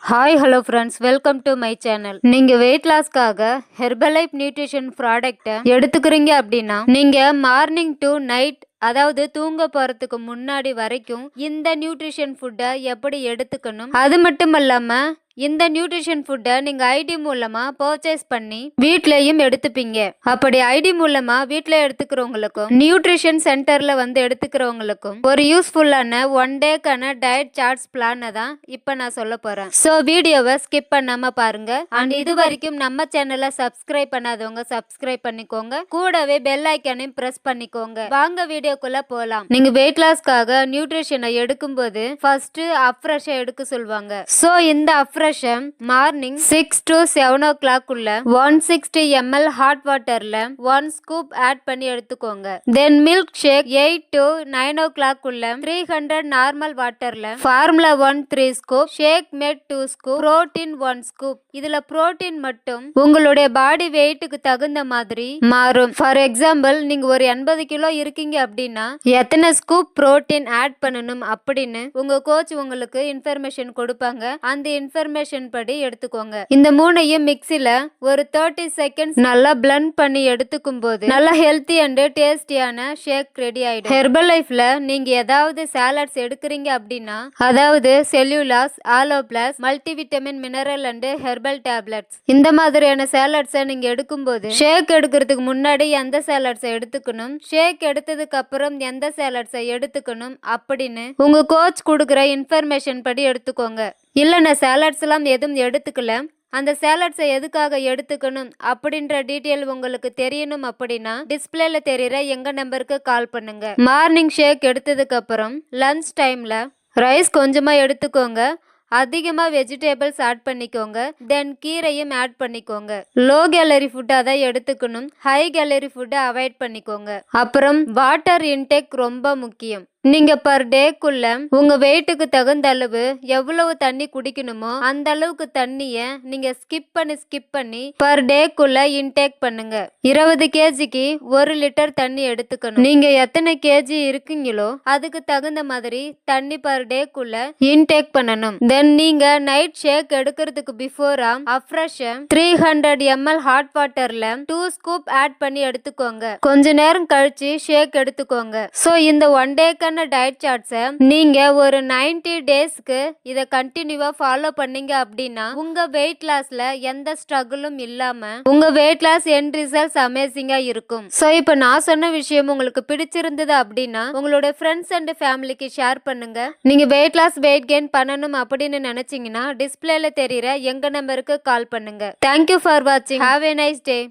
Hi hello friends, welcome to my channel. நீங்க wait லாஸ்க்காக Herbalife nutrition ப்ராடக்ட்டை எடுத்துக்கிறீங்க அப்படின்னா நீங்க மார்னிங் டு நைட், அதாவது தூங்க போறதுக்கு முன்னாடி வரைக்கும் இந்த நியூட்ரிஷன் ஃபுட்டை எப்படி எடுத்துக்கணும், அது மட்டும் இல்லாம இந்த நியூட்ரிஷன் ஃபுட்டை நீங்க ஐடி மூலமா பர்ச்சேஸ் பண்ணி வீட்லயும் எடுத்துப்பீங்க. அப்படி ஐடி மூலமா வீட்ல எடுத்துக்கிறவங்களுக்கும் நியூட்ரிஷன் சென்டர்ல வந்து எடுத்துக்கிறவங்களுக்கும் ஒரு யூஸ்ஃபுல்லான ஒன் டேக்கான டயட் சார்ட்ஸ் பிளானை தான் இப்ப நான் சொல்ல போறேன். ஸோ வீடியோவை ஸ்கிப் பண்ணாம பாருங்க. அண்ட் இது வரைக்கும் நம்ம சேனலை சப்ஸ்கிரைப் பண்ணாதவங்க சப்ஸ்கிரைப் பண்ணிக்கோங்க, கூடவே பெல் ஐக்கானையும் பிரஸ் பண்ணிக்கோங்க. வாங்க வீடியோக்குள்ள போலாம். நீங்க வெயிட் லாஸ்க்காக நியூட்ரிஷனை எடுக்கும்போது ஃபர்ஸ்ட் அப்ரெஷ் எடுக்க சொல்லுவாங்க. ஸோ இந்த அப்ரெஷ் மார்னிங் 6 to 7 o'clock உள்ள 160 ml ஹாட் வாட்டர்ல 1 ஸ்கூப் ஆட் பண்ணி எடுத்துக்கோங்க. தென் மில்க் ஷேக் 8 to 9 o'clock உள்ள 300 நார்மல் வாட்டர்ல formula 1 3 scoop, shake mate 2 scoop, protein 1 scoop. இதுல புரோட்டீன் மட்டும் உங்களுடைய பாடி வெயிட்டுக்கு தகுந்த மாதிரி மாறும். ஃபார் எக்ஸாம்பிள், நீங்க ஒரு 80 கிலோ இருக்கீங்க அப்படின்னா எத்தனை ஸ்கூப் புரோட்டீன் ஆட் பண்ணணும் அப்படின்னு உங்க கோச் உங்களுக்கு இன்ஃபர்மேஷன் கொடுப்பாங்க. அந்த இன்ஃபர்மேஷன் படி எடுத்துக்கோங்க. இந்த மூணையும் மிக்ஸில ஒரு 30 செகண்ட்ஸ் நல்லா பிளண்ட் பண்ணி எடுத்துக்கும் போது நல்லா ஹெல்த்தி அண்ட் டேஸ்டியான ஷேக் ரெடி ஆயிடும். ஹெர்பல் லைஃப்ல நீங்க ஏதாவது சாலட்ஸ் எடுக்கிறீங்க அப்படின்னா, அதாவது செல்லுலாஸ், ஆலோபிளாஸ், multivitamin, mineral and herbal tablets, இந்த மாதிரியான சாலட்ஸை நீங்க எடுக்கும்போது ஷேக் எடுக்கிறதுக்கு முன்னாடி எந்த சாலட்ஸை எடுத்துக்கணும், ஷேக் எடுத்ததுக்கு அப்புறம் எந்த சாலட்ஸை எடுத்துக்கணும் அப்படின்னு உங்க கோச் கொடுக்குற இன்ஃபர்மேஷன் படி எடுத்துக்கோங்க. இல்ல நான் சாலட்ஸ் எல்லாம் எதுவும் எடுத்துக்கல, அந்த சாலட்ஸை எதுக்காக எடுத்துக்கணும் அப்படின்ற டீட்டெயில் உங்களுக்கு தெரியணும் அப்படின்னா டிஸ்பிளேல தெரியுற எங்க நம்பருக்கு கால் பண்ணுங்க. மார்னிங் ஷேக் எடுத்ததுக்கு அப்புறம் லஞ்ச் டைம்ல ரைஸ் கொஞ்சமா எடுத்துக்கோங்க, அதிகமா வெஜிடபிள்ஸ் ஆட் பண்ணிக்கோங்க, தென் கீரையும் ஆட் பண்ணிக்கோங்க. லோ கேலரி ஃபுட்டா தான் எடுத்துக்கணும், ஹை கேலரி ஃபுட்டை அவாய்ட் பண்ணிக்கோங்க. அப்புறம் வாட்டர் இன்டேக் ரொம்ப முக்கியம். நீங்க பர் டேக்குள்ள உங்க வெயிட்டுக்கு தகுந்த அளவு எவ்வளவு தண்ணி குடிக்கணுமோ அந்த அளவுக்கு தண்ணிய நீங்க ஸ்கிப் பண்ணி பர் டேக்குள்ள இன்டேக் பண்ணுங்க. 20 கேஜிக்கு 1 லிட்டர் தண்ணி எடுத்துக்கணும். நீங்க எத்தனை கேஜி இருக்கீங்களோ அதுக்கு தகுந்த மாதிரி தண்ணி பர் டேக்குள்ள இன்டேக் பண்ணணும். தென் நீங்க நைட் ஷேக் எடுக்கிறதுக்கு பிஃபோரா அப்ரெஷ் 300 ml ஹாட் வாட்டர்ல 2 ஸ்கூப் ஆட் பண்ணி எடுத்துக்கோங்க. கொஞ்ச நேரம் கழிச்சு ஷேக் எடுத்துக்கோங்க. சோ இந்த ஒன் டேக்கு டயட் சார்ட்ஸை நீங்க ஒரு 90 டேஸ்க்கு இதை கண்டினியூவா ஃபாலோ பண்ணீங்க அப்படின்னா உங்க வெயிட் லாஸ்ல எந்த ஸ்ட்ரகிளும் இல்லாம உங்க வெயிட் லாஸ் எண்ட் ரிசல்ட்ஸ் அமேசிங்கா இருக்கும். சோ இப்போ நான் சொன்ன விஷயம் உங்களுக்கு பிடிச்சிருந்தது அப்படின்னா உங்களோட ஃப்ரெண்ட்ஸ் அண்ட் ஃபேமிலிக்கு ஷேர் பண்ணுங்க. நீங்க வெயிட் லாஸ் வெயிட் கெயின் பண்ணணும் அப்படின்னு நினைச்சீங்கன்னா டிஸ்பிளேல தெரியுற எங்க நம்பருக்கு கால் பண்ணுங்க. தேங்க்யூ ஃபார் வாட்சிங். Have a nice day.